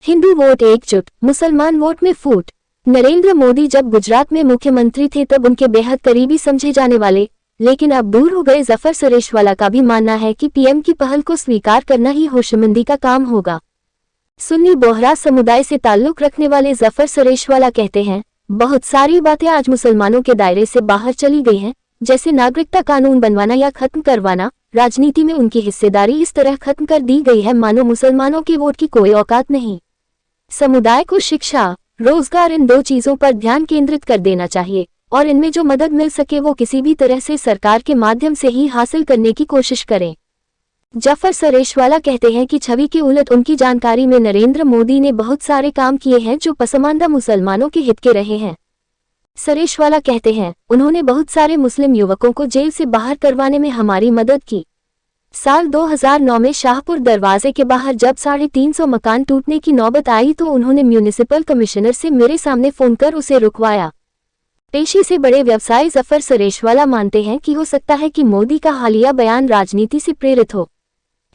Hindu vote एकजुट, मुसलमान vote में फूट। नरेंद्र मोदी जब गुजरात में मुख्यमंत्री थे तब उनके बेहद करीबी समझे जाने वाले, लेकिन अब दूर हो गए जफर सरेशवाला का भी मानना है कि पीएम की पहल को स्वीकार करना ही होशमंदी का काम होगा। सुन्नी बोहरा समुदाय से ताल्लुक रखने वाले जफर सरेशवाला कहते हैं, बहुत सारी बातें आज मुसलमानों के दायरे से बाहर चली गई हैं, जैसे नागरिकता कानून बनवाना या खत्म करवाना। राजनीति में उनकी हिस्सेदारी इस तरह खत्म कर दी गई है मानो मुसलमानों के वोट की कोई औकात नहीं। समुदाय को शिक्षा, रोजगार, इन दो चीजों पर ध्यान केंद्रित कर देना चाहिए और इनमें जो मदद मिल सके वो किसी भी तरह से सरकार के माध्यम से ही हासिल करने की कोशिश करें। जफर सरेशवाला कहते हैं कि छवि के उलट उनकी जानकारी में नरेंद्र मोदी ने बहुत सारे काम किए हैं जो पसमानदा मुसलमानों के हित के रहे हैं। सरेशवाला कहते हैं, उन्होंने बहुत सारे मुस्लिम युवकों को जेल से बाहर करवाने में हमारी मदद की। साल 2009 में शाहपुर दरवाजे के बाहर जब 350 मकान टूटने की नौबत आई तो उन्होंने म्यूनिसिपल कमिश्नर से मेरे सामने फोन कर उसे रुकवाया। पेशे से बड़े व्यवसायी जफर सरेशवाला मानते हैं कि हो सकता है कि मोदी का हालिया बयान राजनीति से प्रेरित हो।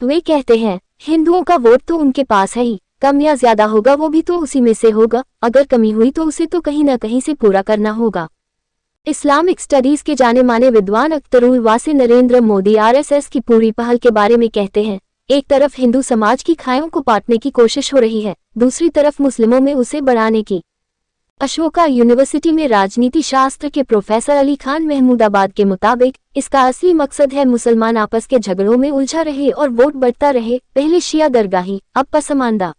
वे कहते हैं, हिंदुओं का वोट तो उनके पास है ही, कम या ज्यादा होगा वो भी तो उसी में से होगा, अगर कमी हुई तो उसे तो कहीं न कहीं से पूरा करना होगा। इस्लामिक स्टडीज के जाने माने विद्वान अख्तरुल वासी नरेंद्र मोदी आरएसएस की पूरी पहल के बारे में कहते हैं, एक तरफ हिंदू समाज की खायों को पाटने की कोशिश हो रही है, दूसरी तरफ मुस्लिमों में उसे बढ़ाने की। अशोका यूनिवर्सिटी में राजनीति शास्त्र के प्रोफेसर अली खान महमूदाबाद के मुताबिक इसका असली मकसद है मुसलमान आपस के झगड़ों में उलझा रहे और वोट बढ़ता रहे, पहले शिया दरगाही, अब पसमानदा।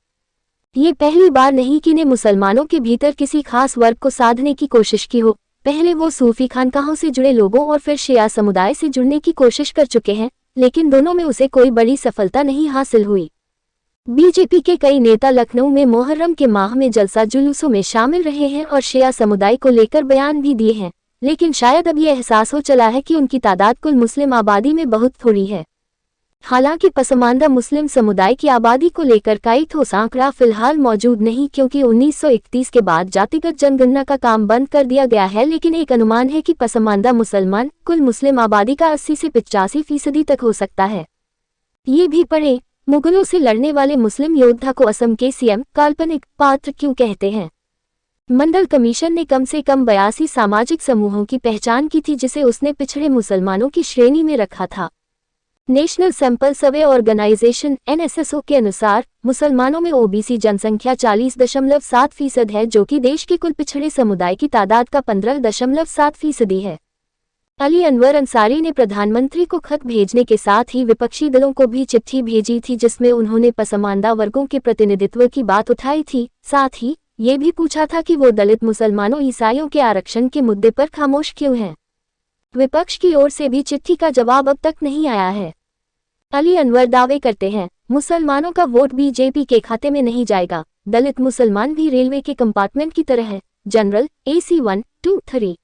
ये पहली बार नहीं कि ने मुसलमानों के भीतर किसी खास वर्ग को साधने की कोशिश की हो। पहले वो सूफी खानकाहों से जुड़े लोगों और फिर शिया समुदाय से जुड़ने की कोशिश कर चुके हैं, लेकिन दोनों में उसे कोई बड़ी सफलता नहीं हासिल हुई। बीजेपी के कई नेता लखनऊ में मुहर्रम के माह में जलसा जुलूसों में शामिल रहे हैं और शिया समुदाय को लेकर बयान भी दिए हैं, लेकिन शायद अब ये एहसास हो चला है कि उनकी तादाद कुल मुस्लिम आबादी में बहुत थोड़ी है। हालांकि पसमानदा मुस्लिम समुदाय की आबादी को लेकर कोई ठोस आंकड़ा फिलहाल मौजूद नहीं, क्योंकि 1931 के बाद जातिगत जनगणना का काम बंद कर दिया गया है, लेकिन एक अनुमान है कि पसमानदा मुसलमान कुल मुस्लिम आबादी का 80 से 85% तक हो सकता है। ये भी पढ़ें, मुगलों से लड़ने वाले मुस्लिम योद्धा को असम के सीएम काल्पनिक पात्र क्यों कहते हैं। मंडल कमीशन ने कम से कम 82 सामाजिक समूहों की पहचान की थी जिसे उसने पिछड़े मुसलमानों की श्रेणी में रखा था। National sample survey organisation (NSSO) के अनुसार मुसलमानों में ओबीसी जनसंख्या 40.7% है, जो कि देश के कुल पिछड़े समुदाय की तादाद का 15.7% है। अली अनवर अंसारी ने प्रधानमंत्री को खत भेजने के साथ ही विपक्षी दलों को भी चिट्ठी भेजी थी, जिसमें उन्होंने पसमानदा वर्गों के प्रतिनिधित्व की बात उठाई थी। साथ ही ये भी पूछा था कि वो दलित मुसलमानों ईसाइयों के आरक्षण के मुद्दे पर खामोश क्यों हैं। विपक्ष की ओर से भी चिट्ठी का जवाब अब तक नहीं आया है। अली अनवर दावे करते हैं, मुसलमानों का वोट बीजेपी के खाते में नहीं जाएगा। दलित मुसलमान भी रेलवे के कंपार्टमेंट की तरह है, जनरल AC 1, 2, 3।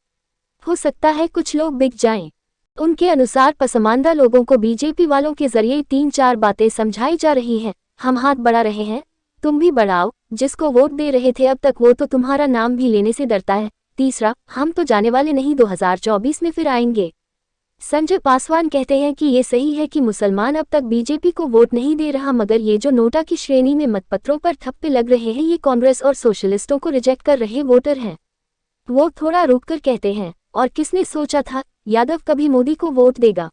हो सकता है कुछ लोग बिक जाएं। उनके अनुसार पसमानदा लोगों को बीजेपी वालों के जरिए 3-4 बातें समझाई जा रही हैं। हम हाथ बढ़ा रहे हैं, तुम भी बढ़ाओ। जिसको वोट दे रहे थे अब तक वो तो तुम्हारा नाम भी लेने से डरता है। तीसरा, हम तो जाने वाले नहीं, 2024 में फिर आएंगे। संजय पासवान कहते हैं कि ये सही है कि मुसलमान अब तक बीजेपी को वोट नहीं दे रहा, मगर ये जो नोटा की श्रेणी में मतपत्रों पर ठप्पे लग रहे हैं ये कांग्रेस और सोशलिस्टों को रिजेक्ट कर रहे वोटर हैं। वो थोड़ा रुककर कहते हैं, और किसने सोचा था यादव कभी मोदी को वोट देगा।